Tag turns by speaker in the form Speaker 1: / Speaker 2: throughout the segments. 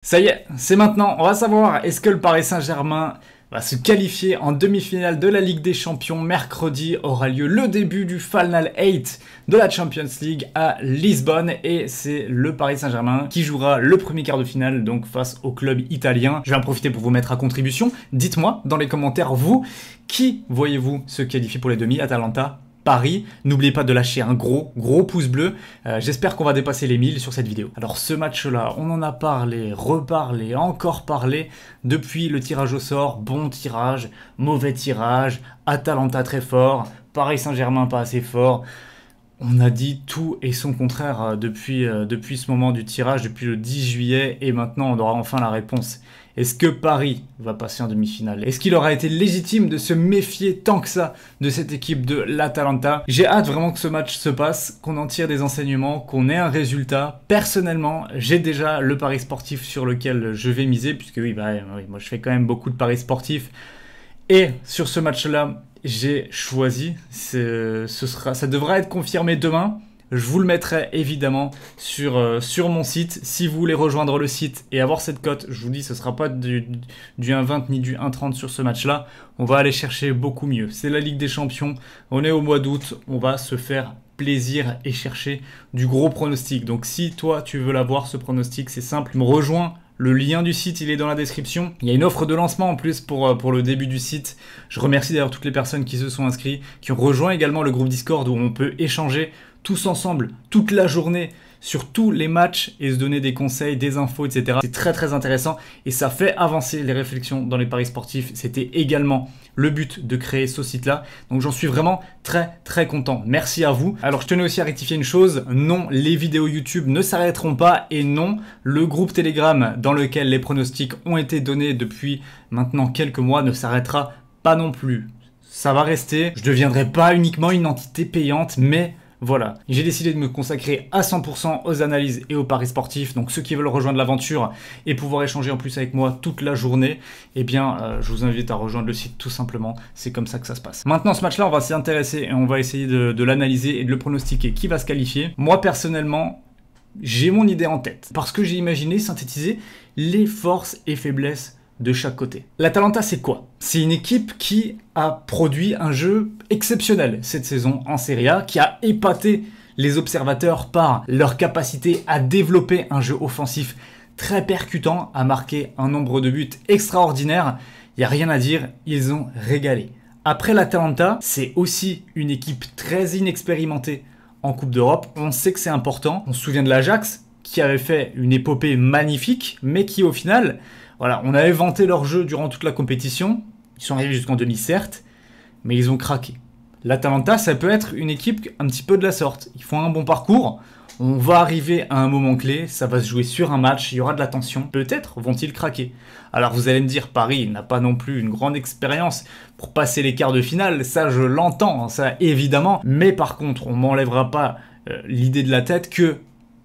Speaker 1: Ça y est, c'est maintenant, on va savoir est-ce que le Paris Saint-Germain va se qualifier en demi-finale de la Ligue des Champions. Mercredi aura lieu le début du Final 8 de la Champions League à Lisbonne et c'est le Paris Saint-Germain qui jouera le premier quart de finale donc face au club italien. Je vais en profiter pour vous mettre à contribution. Dites-moi dans les commentaires, vous, qui voyez-vous se qualifier pour les demi, Atalanta, Paris? N'oubliez pas de lâcher un gros pouce bleu. J'espère qu'on va dépasser les 1000 sur cette vidéo. Alors ce match-là, on en a parlé, reparlé, encore parlé depuis le tirage au sort. Bon tirage, mauvais tirage, Atalanta très fort, Paris Saint-Germain pas assez fort. On a dit tout et son contraire depuis ce moment du tirage, depuis le 10 juillet, et maintenant on aura enfin la réponse. Est-ce que Paris va passer en demi-finale? Est-ce qu'il aura été légitime de se méfier tant que ça de cette équipe de l'Atalanta? J'ai hâte vraiment que ce match se passe, qu'on en tire des enseignements, qu'on ait un résultat. Personnellement, j'ai déjà le pari sportif sur lequel je vais miser, puisque oui, moi je fais quand même beaucoup de paris sportifs. Et sur ce match-là, j'ai choisi, ça devra être confirmé demain. Je vous le mettrai évidemment sur mon site. Si vous voulez rejoindre le site et avoir cette cote, je vous dis, ce ne sera pas du 1,20 ni du 1,30 sur ce match-là. On va aller chercher beaucoup mieux. C'est la Ligue des Champions. On est au mois d'août. On va se faire plaisir et chercher du gros pronostic. Donc si toi, tu veux l'avoir, ce pronostic, c'est simple. Me rejoins. Le lien du site, il est dans la description. Il y a une offre de lancement en plus pour le début du site. Je remercie d'ailleurs toutes les personnes qui se sont inscrites, qui ont rejoint également le groupe Discord où on peut échanger tous ensemble, toute la journée, sur tous les matchs et se donner des conseils, des infos, etc. C'est très intéressant et ça fait avancer les réflexions dans les paris sportifs. C'était également le but de créer ce site-là. Donc j'en suis vraiment très content. Merci à vous. Alors je tenais aussi à rectifier une chose. Non, les vidéos YouTube ne s'arrêteront pas et non, le groupe Telegram dans lequel les pronostics ont été donnés depuis maintenant quelques mois ne s'arrêtera pas non plus. Ça va rester. Je ne deviendrai pas uniquement une entité payante, mais voilà, j'ai décidé de me consacrer à 100% aux analyses et aux paris sportifs. Donc ceux qui veulent rejoindre l'aventure et pouvoir échanger en plus avec moi toute la journée, eh bien je vous invite à rejoindre le site tout simplement. C'est comme ça que ça se passe. Maintenant ce match-là, on va s'y intéresser et on va essayer de l'analyser et de le pronostiquer qui va se qualifier. Moi personnellement, j'ai mon idée en tête parce que j'ai imaginé synthétiser les forces et faiblesses de chaque côté. L'Atalanta, c'est quoi? C'est une équipe qui a produit un jeu exceptionnel cette saison en Serie A, qui a épaté les observateurs par leur capacité à développer un jeu offensif très percutant, à marquer un nombre de buts extraordinaire. Il n'y a rien à dire, ils ont régalé. Après l'Atalanta, c'est aussi une équipe très inexpérimentée en Coupe d'Europe. On sait que c'est important. On se souvient de l'Ajax, qui avait fait une épopée magnifique, mais qui au final... Voilà, on avait vanté leur jeu durant toute la compétition. Ils sont arrivés jusqu'en demi, certes, mais ils ont craqué. L'Atalanta, ça peut être une équipe un petit peu de la sorte. Ils font un bon parcours. On va arriver à un moment clé. Ça va se jouer sur un match. Il y aura de la tension. Peut-être vont-ils craquer. Alors vous allez me dire, Paris n'a pas non plus une grande expérience pour passer les quarts de finale. Ça, je l'entends, ça évidemment. Mais par contre, on m'enlèvera pas l'idée de la tête que...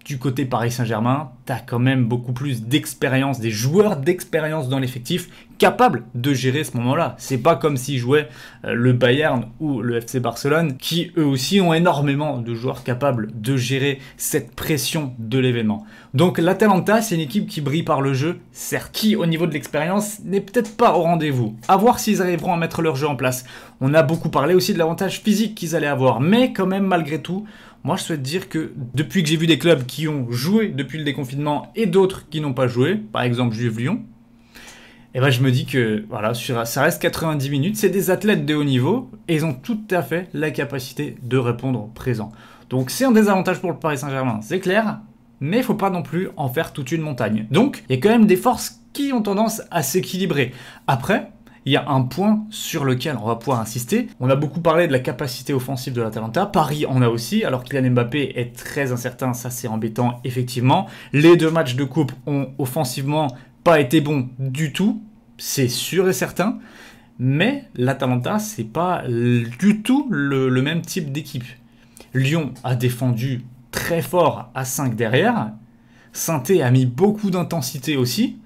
Speaker 1: Du côté Paris Saint-Germain, tu as quand même beaucoup plus d'expérience, des joueurs d'expérience dans l'effectif capables de gérer ce moment-là. C'est pas comme s'ils jouaient le Bayern ou le FC Barcelone, qui eux aussi ont énormément de joueurs capables de gérer cette pression de l'événement. Donc l'Atalanta, c'est une équipe qui brille par le jeu, certes, qui au niveau de l'expérience n'est peut-être pas au rendez-vous. À voir s'ils arriveront à mettre leur jeu en place. On a beaucoup parlé aussi de l'avantage physique qu'ils allaient avoir, mais quand même malgré tout, moi, je souhaite dire que depuis que j'ai vu des clubs qui ont joué depuis le déconfinement et d'autres qui n'ont pas joué, par exemple Juve Lyon, eh ben, je me dis que voilà, ça reste 90 minutes, c'est des athlètes de haut niveau et ils ont tout à fait la capacité de répondre présent. Donc c'est un désavantage pour le Paris Saint-Germain, c'est clair, mais il ne faut pas non plus en faire toute une montagne. Donc il y a quand même des forces qui ont tendance à s'équilibrer. Après, il y a un point sur lequel on va pouvoir insister. On a beaucoup parlé de la capacité offensive de l'Atalanta. Paris en a aussi, alors que Kylian Mbappé est très incertain, ça c'est embêtant effectivement. Les deux matchs de coupe ont offensivement pas été bons du tout, c'est sûr et certain. Mais l'Atalanta, c'est pas du tout le même type d'équipe. Lyon a défendu très fort à 5 derrière. Saint-Étienne a mis beaucoup d'intensité aussi.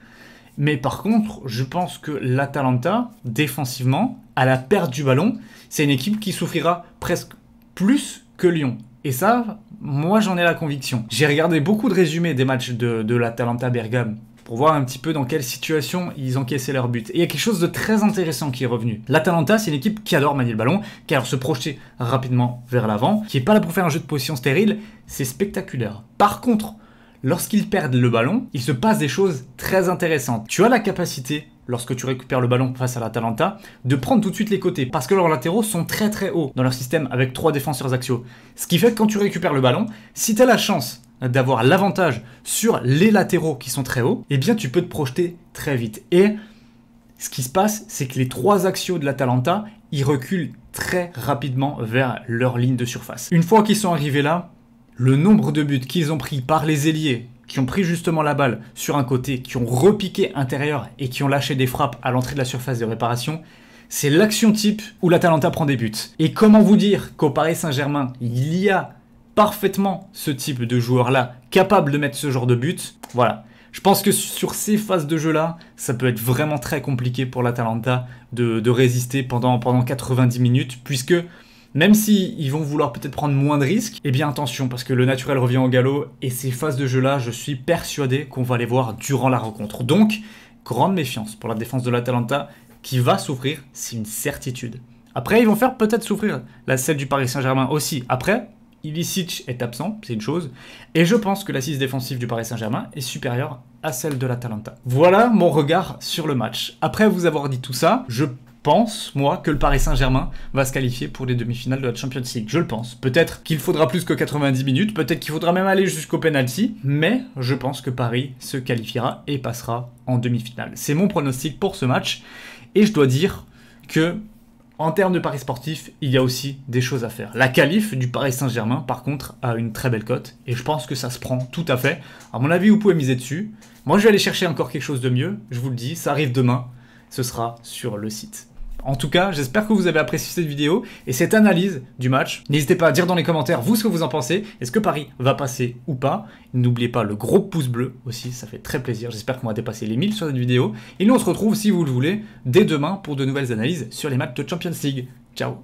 Speaker 1: Mais par contre, je pense que l'Atalanta, défensivement, à la perte du ballon, c'est une équipe qui souffrira presque plus que Lyon. Et ça, moi j'en ai la conviction. J'ai regardé beaucoup de résumés des matchs de l'Atalanta Bergame pour voir un petit peu dans quelle situation ils encaissaient leur but. Et il y a quelque chose de très intéressant qui est revenu. L'Atalanta, c'est une équipe qui adore manier le ballon, qui adore se projeter rapidement vers l'avant, qui n'est pas là pour faire un jeu de position stérile, c'est spectaculaire. Par contre, lorsqu'ils perdent le ballon, il se passe des choses très intéressantes. Tu as la capacité, lorsque tu récupères le ballon face à l'Atalanta, de prendre tout de suite les côtés, parce que leurs latéraux sont très très hauts dans leur système avec 3 défenseurs axiaux. Ce qui fait que quand tu récupères le ballon, si tu as la chance d'avoir l'avantage sur les latéraux qui sont très hauts, eh bien tu peux te projeter très vite. Et ce qui se passe, c'est que les 3 axiaux de l'Atalanta, ils reculent très rapidement vers leur ligne de surface. Une fois qu'ils sont arrivés là, le nombre de buts qu'ils ont pris par les ailiers, qui ont pris justement la balle sur un côté, qui ont repiqué intérieur et qui ont lâché des frappes à l'entrée de la surface de réparation, c'est l'action type où l'Atalanta prend des buts. Et comment vous dire qu'au Paris Saint-Germain, il y a parfaitement ce type de joueur-là capable de mettre ce genre de but? Voilà. Je pense que sur ces phases de jeu-là, ça peut être vraiment très compliqué pour l'Atalanta de résister pendant 90 minutes, puisque même s'ils vont vouloir peut-être prendre moins de risques, eh bien attention, parce que le naturel revient au galop, et ces phases de jeu-là, je suis persuadé qu'on va les voir durant la rencontre. Donc, grande méfiance pour la défense de l'Atalanta, qui va souffrir, c'est une certitude. Après, ils vont faire peut-être souffrir celle du Paris Saint-Germain aussi. Après, Ilicic est absent, c'est une chose, et je pense que l'assise défensive du Paris Saint-Germain est supérieure à celle de l'Atalanta. Voilà mon regard sur le match. Après vous avoir dit tout ça, je pense, moi, que le Paris Saint-Germain va se qualifier pour les demi-finales de la Champions League. Je le pense. Peut-être qu'il faudra plus que 90 minutes, peut-être qu'il faudra même aller jusqu'au penalty, mais je pense que Paris se qualifiera et passera en demi-finale. C'est mon pronostic pour ce match, et je dois dire que en termes de paris sportifs, il y a aussi des choses à faire. La qualif du Paris Saint-Germain, par contre, a une très belle cote, et je pense que ça se prend tout à fait. À mon avis, vous pouvez miser dessus. Moi, je vais aller chercher encore quelque chose de mieux, je vous le dis, ça arrive demain, ce sera sur le site. En tout cas, j'espère que vous avez apprécié cette vidéo et cette analyse du match. N'hésitez pas à dire dans les commentaires, vous, ce que vous en pensez. Est-ce que Paris va passer ou pas? N'oubliez pas le gros pouce bleu aussi, ça fait très plaisir. J'espère qu'on va dépasser les 1000 sur cette vidéo. Et nous, on se retrouve, si vous le voulez, dès demain pour de nouvelles analyses sur les matchs de Champions League. Ciao!